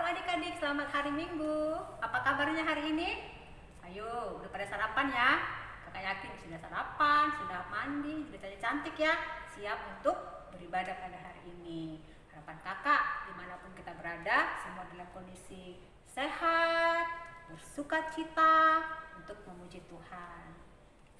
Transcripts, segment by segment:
adik-adik, selamat hari Minggu. Apa kabarnya hari ini? Ayo, udah pada sarapan ya? Kakak yakin sudah sarapan, sudah mandi, sudah cantik ya. Siap untuk beribadah pada hari ini. Harapan kakak, dimanapun kita berada, semua dalam kondisi sehat, bersuka cita untuk memuji Tuhan.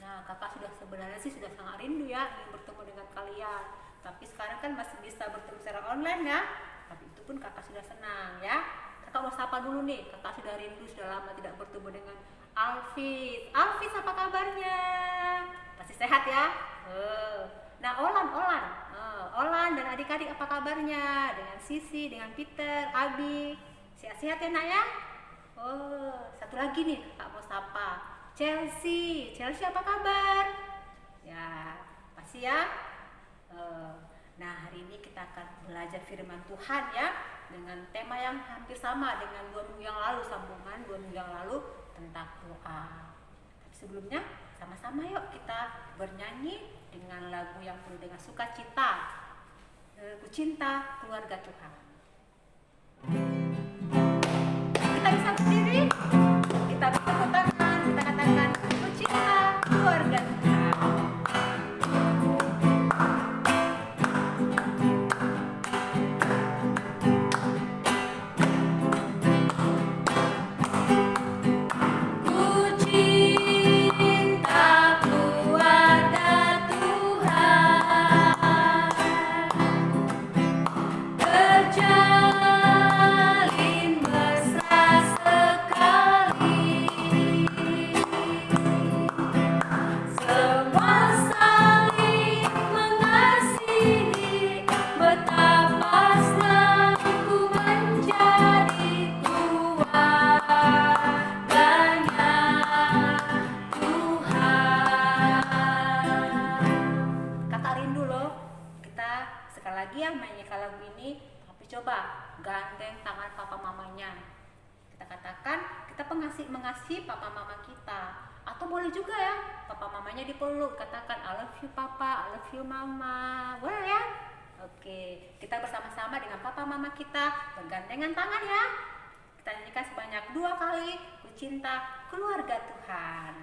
Nah, kakak sebenarnya sudah sangat rindu ya ingin bertemu dengan kalian. Tapi sekarang kan masih bisa bertemu secara online ya. Tapi itu pun kakak sudah senang ya. Kakak mau sapa dulu nih. Kakak sudah rindu, sudah lama tidak bertemu dengan Alfis. Alfis, apa kabarnya? Masih sehat ya? Nah, Olan dan adik-adik apa kabarnya? Dengan Sisi, dengan Peter, Abi. Sehat-sehat ya nak ya? Satu lagi nih kakak mau sapa. Chelsea apa kabar? Ya, pasti ya. Nah, hari ini kita akan belajar firman Tuhan ya, dengan tema yang hampir sama dengan 2 minggu yang lalu, sambungan 2 minggu yang lalu tentang doa. Tapi sebelumnya sama-sama yuk kita bernyanyi dengan lagu yang penuh dengan sukacita. Ku cinta keluarga Tuhan. Kita bisa berdiri, kita bertepuk tangan, kita katakan ku cinta keluarga Tuhan. Lagi yang menyanyikan lagu ini, tapi coba gandeng tangan papa mamanya. Kita katakan kita mengasihi papa mama kita, atau boleh juga ya papa mamanya dipeluk, katakan I love you papa, I love you mama, boleh ya? Oke, kita bersama-sama dengan papa mama kita bergandengan tangan ya. Kita nyanyikan sebanyak 2 kali, ku cinta keluarga Tuhan.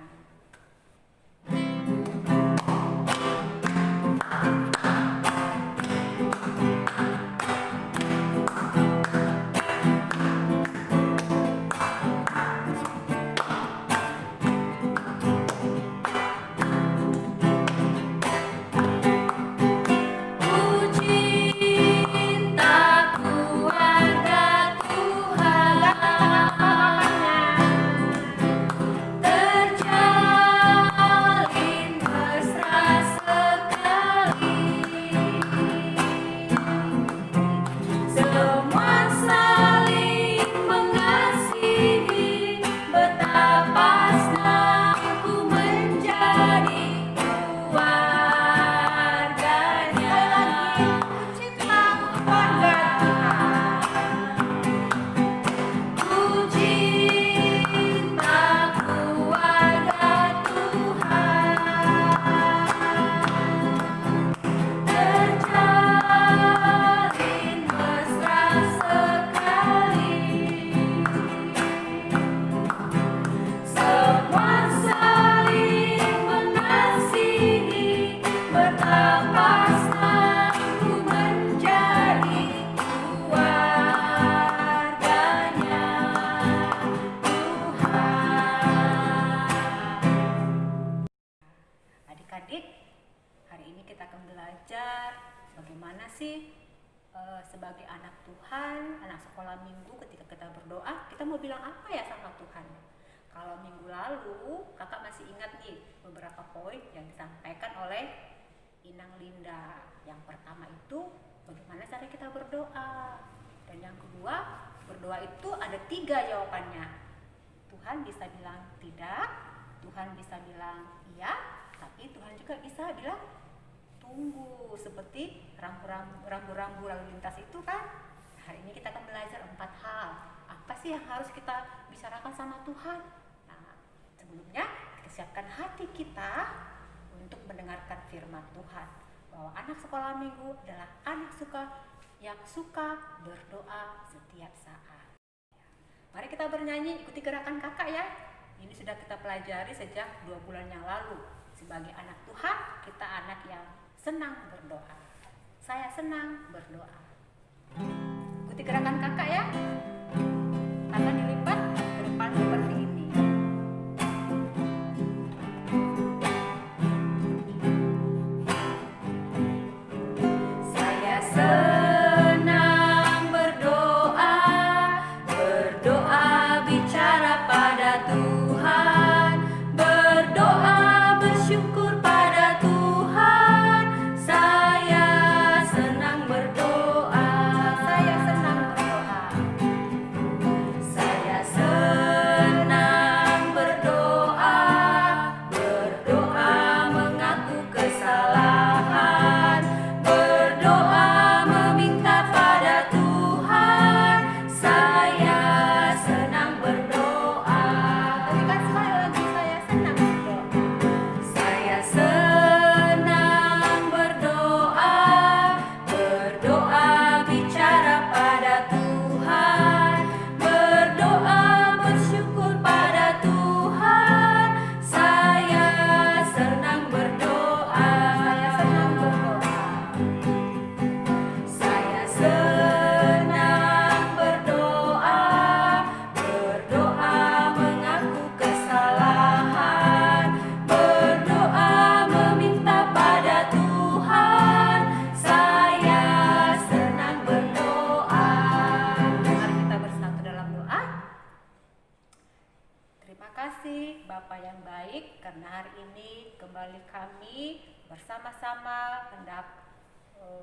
Adik-adik, hari ini kita akan belajar bagaimana sih sebagai anak Tuhan, anak sekolah minggu, ketika kita berdoa, kita mau bilang apa ya sama Tuhan. Kalau minggu lalu, kakak masih ingat nih beberapa poin yang disampaikan oleh Inang Linda. Yang pertama itu, bagaimana cara kita berdoa. Dan yang kedua, berdoa itu ada 3 jawabannya. Tuhan bisa bilang tidak, Tuhan bisa bilang iya, tapi Tuhan juga bisa bilang tunggu, seperti rambu-rambu lalu lintas itu kan. Hari ini kita akan belajar 4 hal. Apa sih yang harus kita bicarakan sama Tuhan? Nah, sebelumnya kita siapkan hati kita untuk mendengarkan firman Tuhan, bahwa anak sekolah minggu adalah anak yang suka berdoa setiap saat. Mari kita bernyanyi, ikuti gerakan kakak ya. Ini sudah kita pelajari sejak 2 bulan yang lalu. Sebagai anak Tuhan, kita anak yang senang berdoa. Saya senang berdoa. Ikuti gerakan kakak ya. Tangan dilipat ke depan seperti ini. Saya senang berdoa, berdoa bicara pada Tuhan, berdoa bersyukur pada Tuhan. Saya senang berdoa, saya senang berdoa. Saya senang berdoa, berdoa mengaku kesalahan, berdoa meminta pada Tuhan. Saya senang berdoa. Berikan sekali lagi, saya senang berdoa. Saya senang berdoa, berdoa bicara pada Tuhan, berdoa bersyukur pada Tuhan. Saya senang berdoa, saya senang berdoa. Saya senang berdoa, berdoa mengaku kesalahan, berdoa meminta pada Tuhan. Saya senang berdoa. Mari kita bersatu dalam doa. Terima kasih Bapa yang baik, karena hari ini kembali kami bersama-sama hendak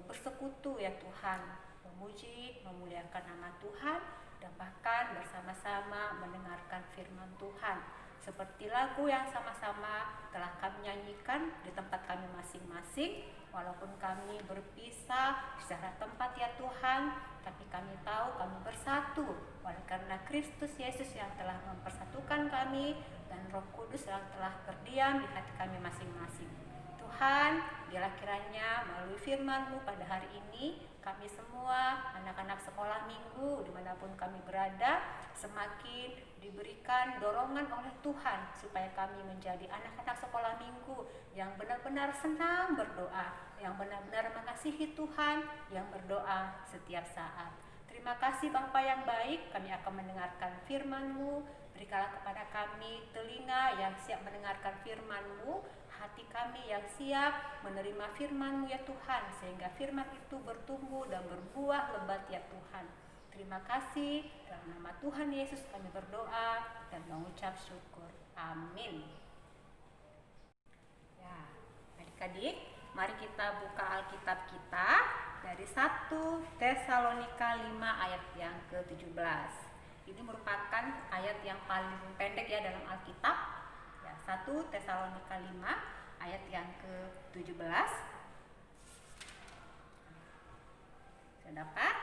bersekutu ya Tuhan, memuji, memuliakan nama Tuhan, dan bahkan bersama-sama mendengarkan firman Tuhan. Seperti lagu yang sama-sama telah kami nyanyikan di tempat kami masing-masing, walaupun kami berpisah secara tempat ya Tuhan, tapi kami tahu kami bersatu oleh karena Kristus Yesus yang telah mempersatukan kami, dan Roh Kudus yang telah berdiam di hati kami masing-masing. Tuhan, biarlah kiranya melalui firman-Mu pada hari ini, kami semua anak-anak sekolah minggu dimanapun kami berada, semakin diberikan dorongan oleh Tuhan supaya kami menjadi anak-anak sekolah minggu yang benar-benar senang berdoa, yang benar-benar mengasihi Tuhan, yang berdoa setiap saat. Terima kasih Bapa yang baik, kami akan mendengarkan firman-Mu. Berikanlah kepada kami telinga yang siap mendengarkan firman-Mu, hati kami yang siap menerima firman-Mu ya Tuhan, sehingga firman itu bertumbuh dan berbuah lebat ya Tuhan. Terima kasih, dalam nama Tuhan Yesus kami berdoa dan mengucap syukur. Amin. Ya, adik-adik, mari kita buka Alkitab kita dari 1 Tesalonika 5 ayat yang ke-17. Ini merupakan ayat yang paling pendek ya dalam Alkitab. Ya, 1 Tesalonika 5 ayat yang ke-17. Sudah dapat?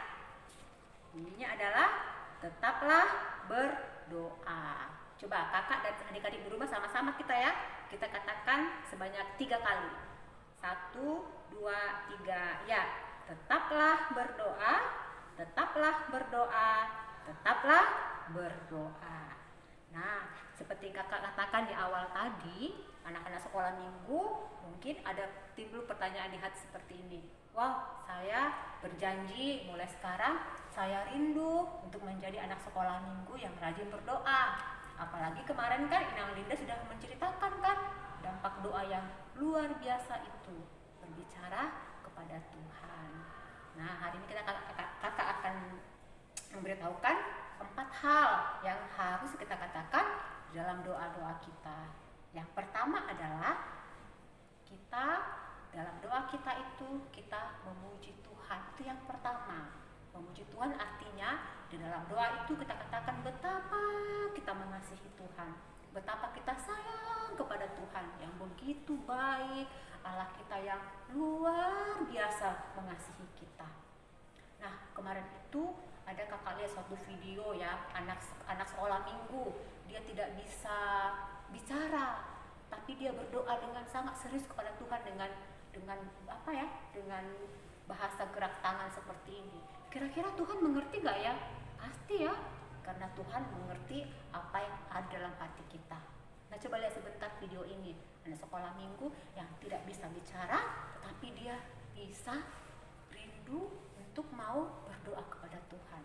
Bunyinya adalah tetaplah berdoa. Coba kakak dan adik-adik di rumah sama-sama kita ya. Kita katakan sebanyak 3 kali. 1, 2, 3. Ya, tetaplah berdoa, tetaplah berdoa, tetaplah berdoa. Nah, seperti kakak katakan di awal tadi, anak-anak sekolah minggu mungkin ada timbul pertanyaan di hati seperti ini. Wow, saya berjanji mulai sekarang saya rindu untuk menjadi anak sekolah minggu yang rajin berdoa. Apalagi kemarin kan Inang Linda sudah menceritakan kan dampak doa yang luar biasa itu, berbicara kepada Tuhan. Nah, hari ini kakak akan memberitahukan 4 hal yang harus kita katakan dalam doa-doa kita. Yang pertama adalah kita dalam doa kita itu kita memuji Tuhan. Itu yang pertama. Memuji Tuhan artinya di dalam doa itu kita katakan betapa kita mengasihi Tuhan, betapa kita sayang kepada Tuhan yang begitu baik, Allah kita yang luar biasa mengasihi kita. Nah, kemarin itu ada kakak lihat suatu video ya, anak sekolah minggu, dia tidak bisa bicara, tapi dia berdoa dengan sangat serius kepada Tuhan dengan apa ya, dengan bahasa gerak tangan seperti ini. Kira-kira Tuhan mengerti gak ya? Pasti ya, karena Tuhan mengerti apa yang ada dalam hati kita. Nah, coba lihat sebentar video ini. Anak sekolah minggu yang tidak bisa bicara, tetapi dia bisa rindu untuk mau berdoa kepada Tuhan.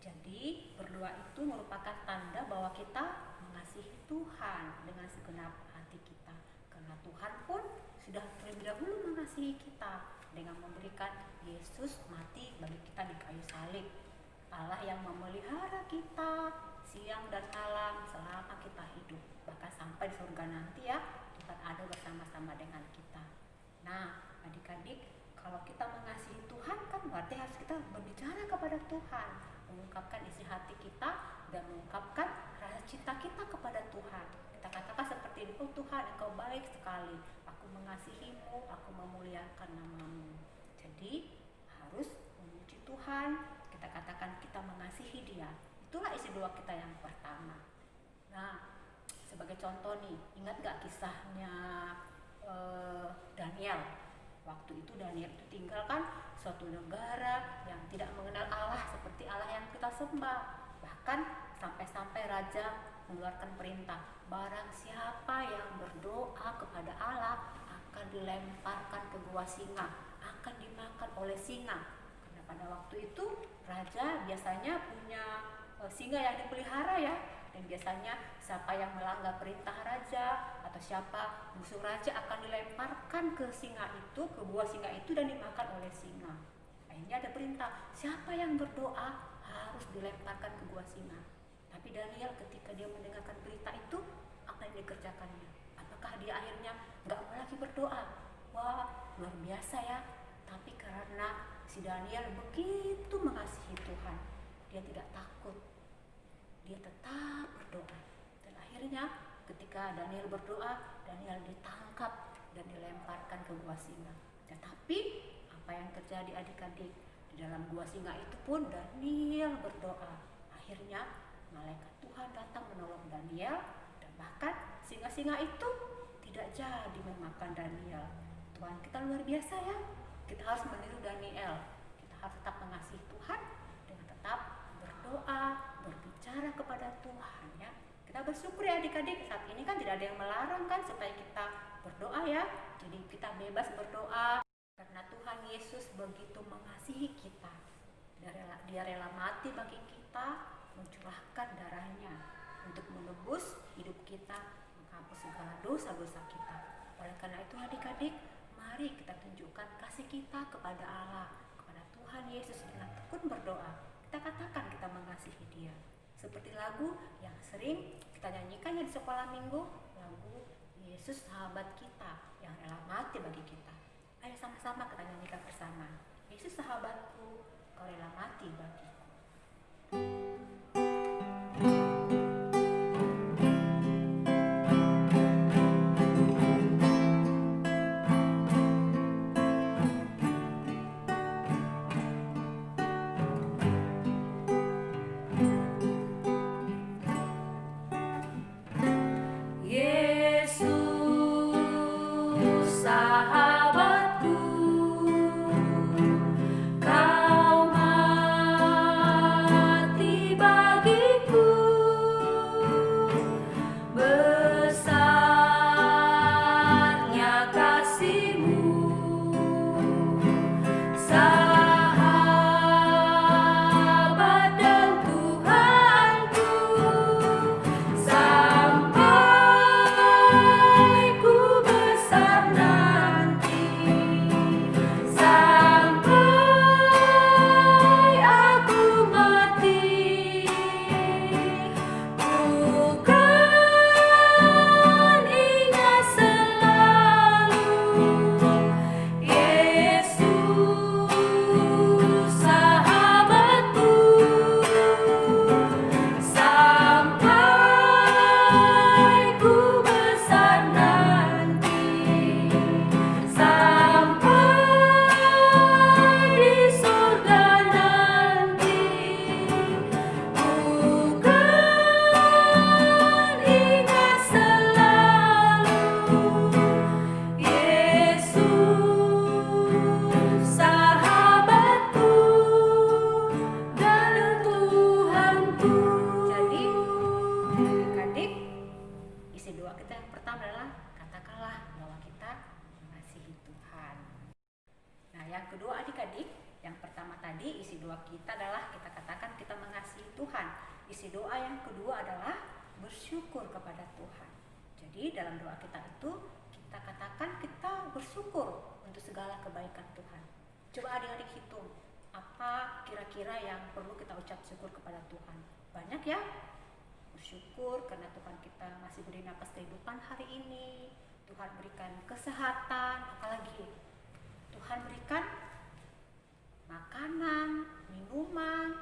Jadi berdoa itu merupakan tanda bahwa kita mengasihi Tuhan dengan segenap hati kita. Karena Tuhan pun sudah terlebih dahulu mengasihi kita dengan memberikan Yesus mati bagi kita di kayu salib. Allah yang memelihara kita siang dan malam selama kita hidup. Bahkan sampai di surga nanti ya, Tuhan ada bersama-sama dengan kita. Nah, adik-adik, kalau kita mengasihi Tuhan kan berarti harus kita berbicara kepada Tuhan, mengungkapkan isi hati kita dan mengungkapkan rasa cinta kita kepada Tuhan. Kita katakan seperti ini, oh Tuhan, Engkau baik sekali, aku mengasihimu, aku memuliakan namamu. Jadi harus memuji Tuhan, kita katakan kita mengasihi Dia. Itulah isi doa kita yang pertama. Nah, sebagai contoh nih, ingat gak kisahnya Daniel? Waktu itu Daniel itu tinggal kan suatu negara yang tidak mengenal Allah seperti Allah yang kita sembah. Bahkan sampai-sampai raja mengeluarkan perintah, barang siapa yang berdoa kepada Allah akan dilemparkan ke gua singa, akan dimakan oleh singa. Karena pada waktu itu raja biasanya punya singa yang dipelihara ya. Dan biasanya siapa yang melanggar perintah raja atau siapa musuh raja akan dilemparkan ke singa itu, ke buah singa itu dan dimakan oleh singa. Akhirnya ada perintah, siapa yang berdoa harus dilemparkan ke buah singa. Tapi Daniel ketika dia mendengarkan berita itu, apa yang dikerjakannya? Apakah dia akhirnya nggak mau lagi berdoa? Wah, luar biasa ya. Tapi karena si Daniel begitu mengasihi Tuhan, dia tidak takut. Dia tetap berdoa. Dan akhirnya ketika Daniel berdoa, Daniel ditangkap dan dilemparkan ke gua singa. Tetapi apa yang terjadi adik-adik? Di dalam gua singa itu pun Daniel berdoa. Akhirnya malaikat Tuhan datang menolong Daniel dan bahkan singa-singa itu tidak jadi memakan Daniel. Tuhan kita luar biasa ya. Kita harus meniru Daniel. Kita harus tetap mengasihi Tuhan dengan tetap berdoa, berbicara kepada Tuhan ya. Kita bersyukur ya adik-adik, saat ini kan tidak ada yang melarang kan supaya kita berdoa ya. Jadi kita bebas berdoa karena Tuhan Yesus begitu mengasihi kita. Dia rela mati bagi kita, mencurahkan darahnya untuk menebus hidup kita, menghapus segala dosa-dosa kita. Oleh karena itu adik-adik, mari kita tunjukkan kasih kita kepada Allah, kepada Tuhan Yesus dengan tekun berdoa. Kita katakan kita mengasihi Dia. Seperti lagu yang sering kita nyanyikan di sekolah minggu, lagu Yesus sahabat kita yang rela mati bagi kita. Ayo sama-sama kita nyanyikan bersama. Yesus sahabatku, kau rela mati bagiku. Sahabatku, kau isi doa kita adalah kita katakan kita mengasihi Tuhan. Isi doa yang kedua adalah bersyukur kepada Tuhan. Jadi dalam doa kita itu kita katakan kita bersyukur untuk segala kebaikan Tuhan. Coba adik-adik hitung, apa kira-kira yang perlu kita ucap syukur kepada Tuhan? Banyak ya. Bersyukur karena Tuhan kita masih beri napas kehidupan hari ini. Tuhan berikan kesehatan, apalagi Tuhan berikan makanan, minuman,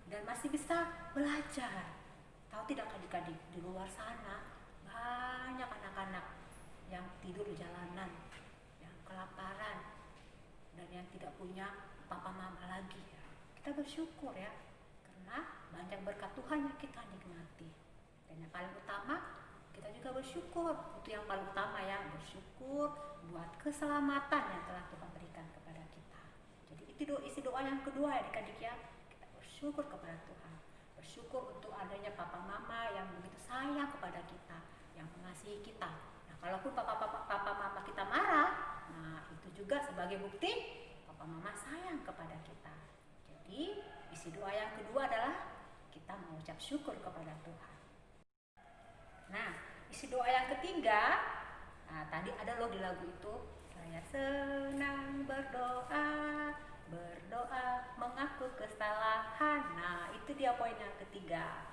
dan masih bisa belajar. Tahu tidak adik-adik, di luar sana banyak anak-anak yang tidur di jalanan, yang kelaparan, dan yang tidak punya papa mama lagi. Kita bersyukur ya, karena banyak berkat Tuhan yang kita nikmati. Dan yang paling utama, kita juga bersyukur. Itu yang paling utama ya, bersyukur buat keselamatan yang telah Tuhan berikan kepada kita. Jadi itu isi doa yang kedua ya adik-adik ya. Kita bersyukur kepada Tuhan. Bersyukur untuk adanya papa mama yang begitu sayang kepada kita, yang mengasihi kita. Nah, kalaupun papa mama kita marah, nah itu juga sebagai bukti papa mama sayang kepada kita. Jadi isi doa yang kedua adalah kita mengucap syukur kepada Tuhan. Nah, isi doa yang ketiga, nah tadi ada loh di lagu itu, saya senang berdoa mengaku kesalahan. Nah, itu dia poin yang ketiga.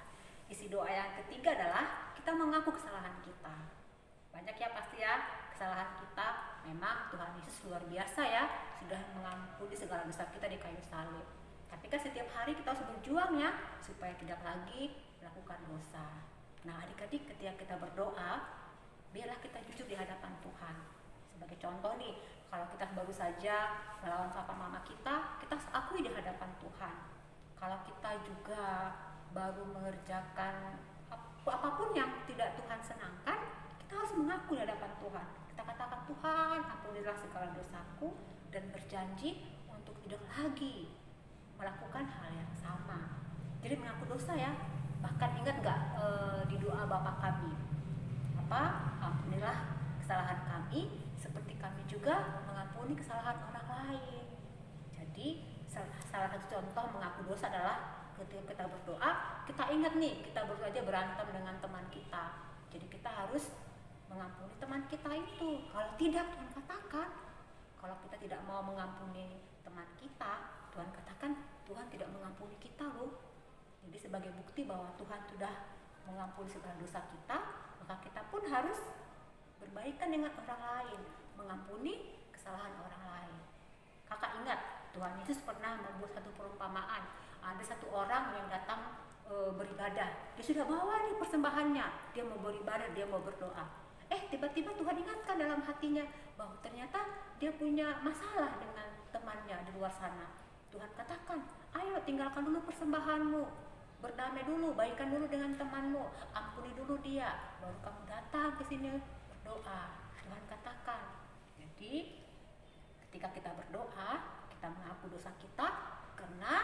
Isi doa yang ketiga adalah kita mengaku kesalahan kita. Banyak ya pasti ya kesalahan kita. Memang Tuhan Yesus luar biasa ya, sudah mengampuni segala dosa kita di kayu salib. Tapi kan setiap hari kita harus berjuang ya supaya tidak lagi melakukan dosa. Nah, adik-adik ketika kita berdoa, biarlah kita jujur di hadapan Tuhan. Sebagai contoh nih, kalau kita baru saja melawan papa mama kita akui di hadapan Tuhan. Kalau kita juga baru mengerjakan apapun yang tidak Tuhan senangkan, kita harus mengaku di hadapan Tuhan. Kita katakan, Tuhan, ampunilah segala dosaku, dan berjanji untuk tidak lagi melakukan hal yang sama. Jadi mengaku dosa ya. Bahkan ingat gak di doa Bapa kami, ampunilah kesalahan kami seperti kami juga mengampuni kesalahan orang lain. Jadi salah satu contoh mengaku dosa adalah ketika kita berdoa, kita ingat nih, kita baru saja berantem dengan teman kita. Jadi kita harus mengampuni teman kita itu. Kalau tidak, Tuhan katakan, kalau kita tidak mau mengampuni teman kita, Tuhan katakan Tuhan tidak mengampuni kita loh. Jadi sebagai bukti bahwa Tuhan sudah mengampuni segala dosa kita, maka kita pun harus berbaikan dengan orang lain, mengampuni kesalahan orang lain. Kakak ingat, Tuhan Yesus pernah membuat satu perumpamaan. Ada satu orang yang datang beribadah. Dia sudah bawa nih persembahannya, dia mau beribadah, dia mau berdoa. Tiba-tiba Tuhan ingatkan dalam hatinya bahwa ternyata dia punya masalah dengan temannya di luar sana. Tuhan katakan, ayo tinggalkan dulu persembahanmu, berdamai dulu, baikan dulu dengan temanmu, ampuni dulu dia, baru kamu datang ke sini berdoa. Tuhan katakan. Jadi ketika kita berdoa, kita mengaku dosa kita, karena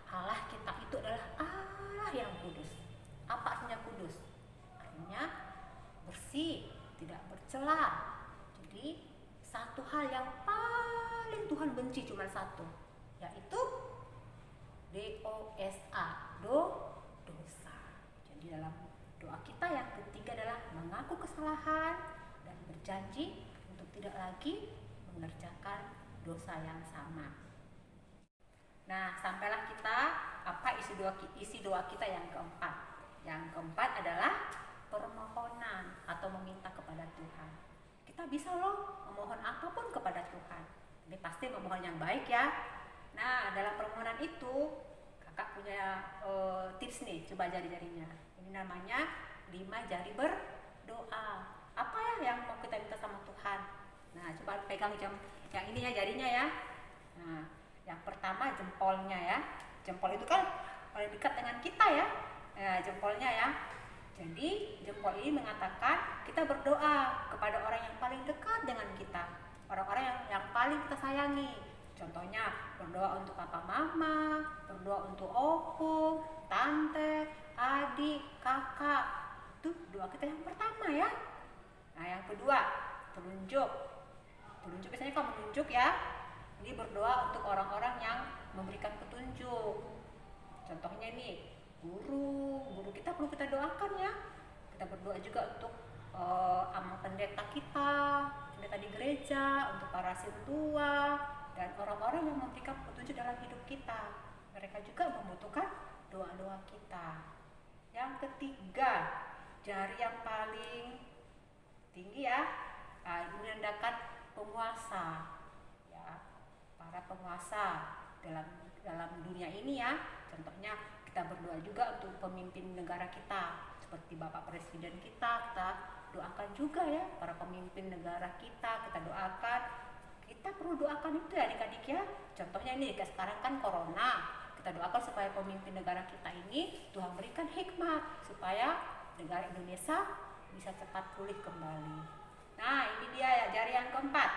Allah kita itu adalah Allah yang kudus. Apa artinya kudus? Artinya bersih, tidak bercela. Jadi satu hal yang paling Tuhan benci cuma satu, yaitu dosa, dosa. Jadi dalam doa kita yang ketiga adalah mengaku kesalahan dan berjanji untuk tidak lagi mengerjakan dosa yang sama. Nah, sampailah kita isi doa kita yang keempat. Yang keempat adalah permohonan atau meminta kepada Tuhan. Kita bisa loh memohon apapun kepada Tuhan. Ini pasti memohon yang baik ya. Nah, dalam permohonan itu kakak punya tips nih, coba jari-jarinya. Ini namanya 5 jari berdoa. Apa ya yang mau kita minta sama Tuhan? Nah, coba pegang yang ini ya, jarinya ya. Nah, yang pertama jempolnya ya. Jempol itu kan paling dekat dengan kita ya. Nah, jempolnya ya. Jadi jempol ini mengatakan kita berdoa kepada orang yang paling dekat dengan kita, orang-orang yang paling kita sayangi. Contohnya berdoa untuk papa mama, berdoa untuk opo, tante, adik, kakak. Itu doa kita yang pertama ya. Nah, yang kedua telunjuk. Telunjuk biasanya kalau menunjuk ya. Ini berdoa untuk orang-orang yang memberikan petunjuk. Contohnya nih, guru kita perlu kita doakan ya. Kita berdoa juga untuk sama pendeta kita, pendeta di gereja, untuk para sintua dan orang-orang yang memberikan petunjuk dalam hidup kita. Mereka juga membutuhkan doa-doa kita. Yang ketiga, jari yang paling tinggi ya, menandakan penguasa ya, para penguasa dalam dunia ini ya. Contohnya kita berdoa juga untuk pemimpin negara kita, seperti Bapak Presiden kita doakan juga ya, para pemimpin negara kita doakan. Kita perlu doakan itu ya adik-adik ya. Contohnya ini sekarang kan corona, kita doakan supaya pemimpin negara kita ini Tuhan berikan hikmat supaya negara Indonesia bisa cepat pulih kembali. Nah, ini dia ya, jari yang keempat,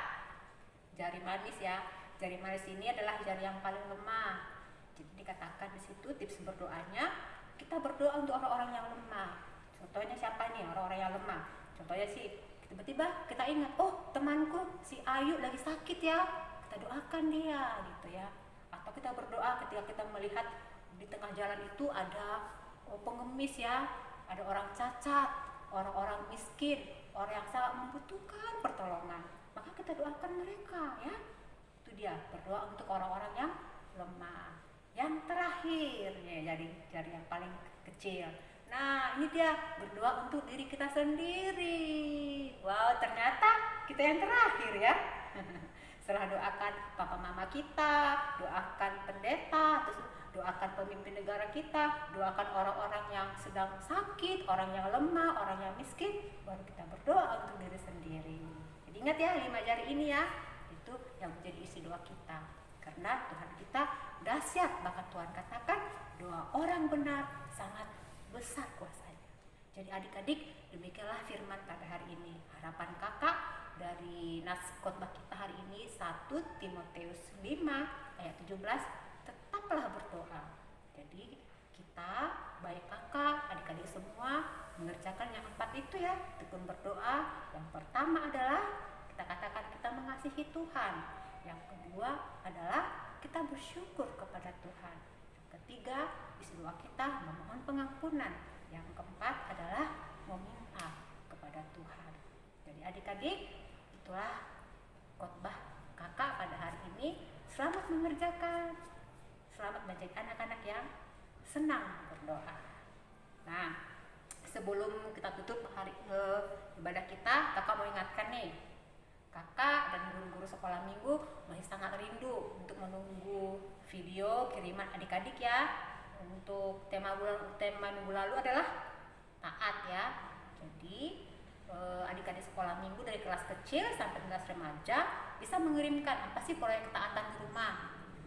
jari manis ya. Jari manis ini adalah jari yang paling lemah. Jadi dikatakan di situ tips berdoanya, kita berdoa untuk orang-orang yang lemah. Contohnya siapa nih orang-orang yang lemah? Contohnya sih, tiba-tiba kita ingat, oh temanku si Ayu lagi sakit ya, kita doakan dia gitu ya. Atau kita berdoa ketika kita melihat di tengah jalan itu ada pengemis ya, ada orang cacat, orang-orang miskin, orang yang sangat membutuhkan pertolongan, maka kita doakan mereka ya. Itu dia, berdoa untuk orang-orang yang lemah. Yang terakhir ya, jari yang paling kecil. Nah, ini dia, berdoa untuk diri kita sendiri. Wow, ternyata kita yang terakhir ya. Setelah doakan papa mama kita, doakan pendeta, terus doakan pemimpin negara kita, doakan orang-orang yang sedang sakit, orang yang lemah, orang yang miskin, baru kita berdoa untuk diri sendiri. Jadi ingat ya, 5 jari ini ya, itu yang menjadi isi doa kita. Karena Tuhan kita dahsyat, bahkan Tuhan katakan doa orang benar sangat besar kuasanya. Jadi adik-adik, demikianlah firman pada hari ini. Harapan kakak dari nas khotbah kita hari ini 1 Timotius 5 ayat 17, tetaplah berdoa. Jadi kita, baik kakak, adik-adik semua, mengerjakan yang 4 itu ya, tekun berdoa. Yang pertama adalah kita katakan kita mengasihi Tuhan. Yang kedua adalah kita bersyukur kepada Tuhan. Yang ketiga, isi doa kita memohon pengampunan. Yang keempat adalah meminta kepada Tuhan. Jadi adik-adik, itulah khotbah kakak pada hari ini. Selamat mengerjakan, selamat menjadi anak-anak yang senang berdoa. Nah, sebelum kita tutup hari ibadah kita, kakak mau ingatkan nih, kakak dan guru-guru sekolah minggu masih sangat rindu untuk menunggu video kiriman adik-adik ya. Untuk tema minggu lalu adalah taat ya. Jadi adik-adik sekolah minggu dari kelas kecil sampai kelas remaja bisa mengirimkan apa sih proyek ketaatan di rumah.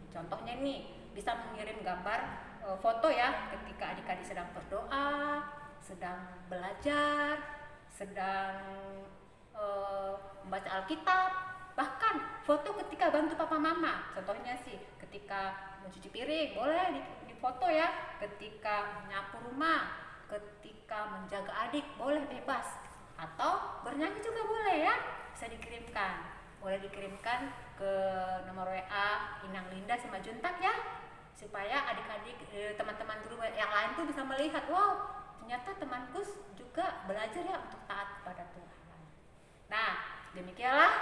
Contohnya nih, bisa mengirim gambar foto ya ketika adik-adik sedang berdoa, sedang belajar, sedang membaca Alkitab, bahkan foto ketika bantu papa mama. Contohnya sih ketika mencuci piring boleh difoto ya, ketika menyapu rumah, ketika menjaga adik boleh bebas, atau bernyanyi juga boleh ya, bisa dikirimkan. Boleh dikirimkan ke nomor WA Inang Linda sama Juntak ya, supaya adik-adik teman-teman guru yang lain tuh bisa melihat, wow ternyata temanku juga belajar ya untuk taat kepada Tuhan. Nah, demikianlah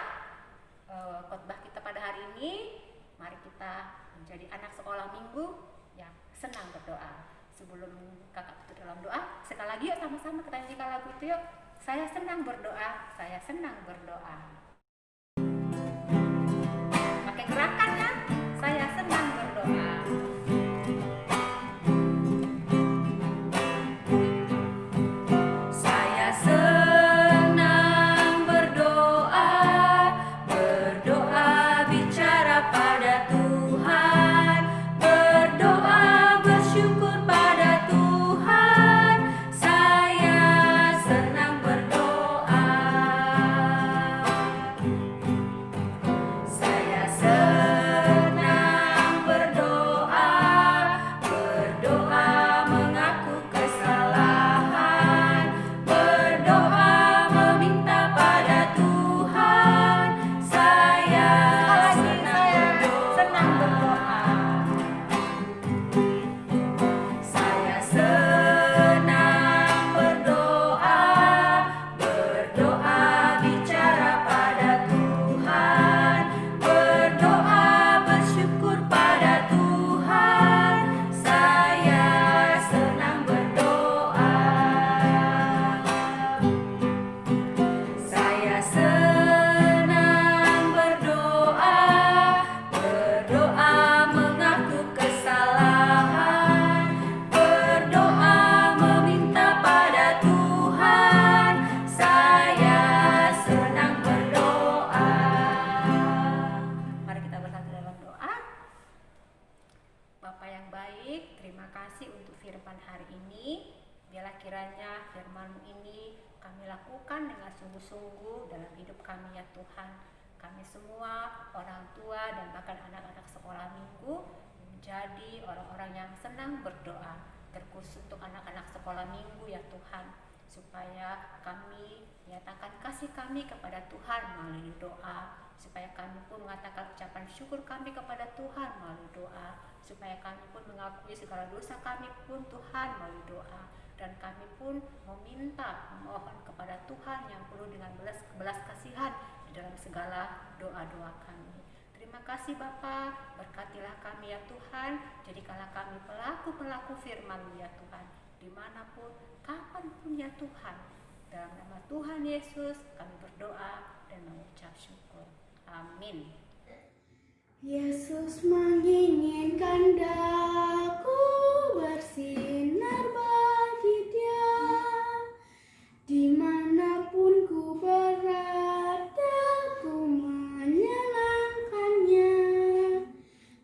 khotbah kita pada hari ini. Mari kita menjadi anak sekolah minggu yang senang berdoa. Sebelum kakak tutup dalam doa, sekali lagi yuk sama-sama kita nyanyikan lagu itu yuk. Saya senang berdoa, saya senang berdoa. Pakai gerakan ya, saya senang berdoa. baik, terima kasih untuk firman hari ini. Biarlah kiranya firman ini kami lakukan dengan sungguh-sungguh dalam hidup kami ya Tuhan. Kami semua orang tua dan bahkan anak-anak sekolah minggu menjadi orang-orang yang senang berdoa, terkhusus untuk anak-anak sekolah minggu ya Tuhan, supaya kami menyatakan kasih kami kepada Tuhan melalui doa, supaya kami pun mengatakan ucapan syukur kami kepada Tuhan melalui doa, supaya kami pun mengakui segala dosa kami pun Tuhan melalui doa, dan kami pun memohon kepada Tuhan yang penuh dengan belas kasihan di dalam segala doa-doa kami. Terima kasih Bapa, berkatilah kami ya Tuhan, jadikanlah kami pelaku-pelaku firman-Mu ya Tuhan, dimanapun, kapanpun ya Tuhan. Dalam nama Tuhan Yesus kami berdoa dan mengucap syukur. Amin. Yesus menginginkan daku bersinar bagi Dia, dimanapun ku berada, ku menyenangkannya.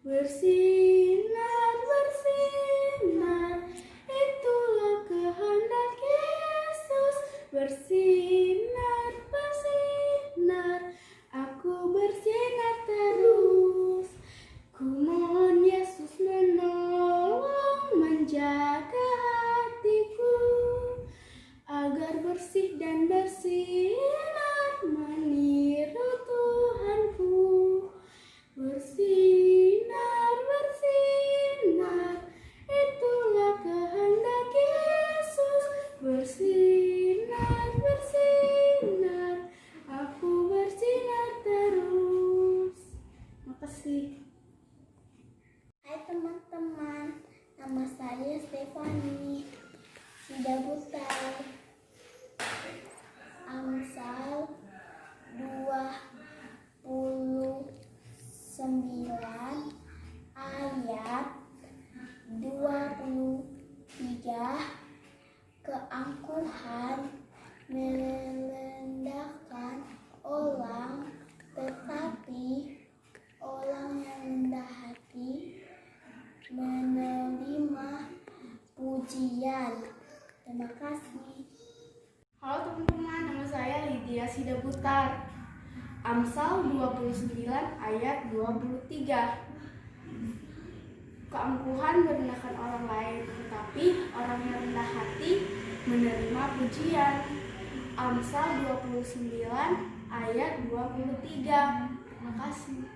Bersinar, bersinar, itulah kehendak Yesus. Bersinar, bersinar, aku bersinar terus. Ku mohon Yesus menolong, menjaga hatiku, agar bersih dan bersinar, meniru Tuhanku. Bersinar, bersinar, itulah kehendak Yesus. Bersinar, bersinar, aku bersinar terus. Makasih. Hai teman-teman, nama saya Stefani Sidabutai. Amsal 29 ayat 23, keangkuhan merendahkan orang, tetapi orang yang rendah hati menerima pujian. Terima kasih. Halo teman-teman, nama saya Lydia Sidabutar. Amsal 29 ayat 23. Keangkuhan merendahkan orang lain, tetapi orang yang rendah hati menerima pujian. Amsal 29 ayat 23. Terima kasih.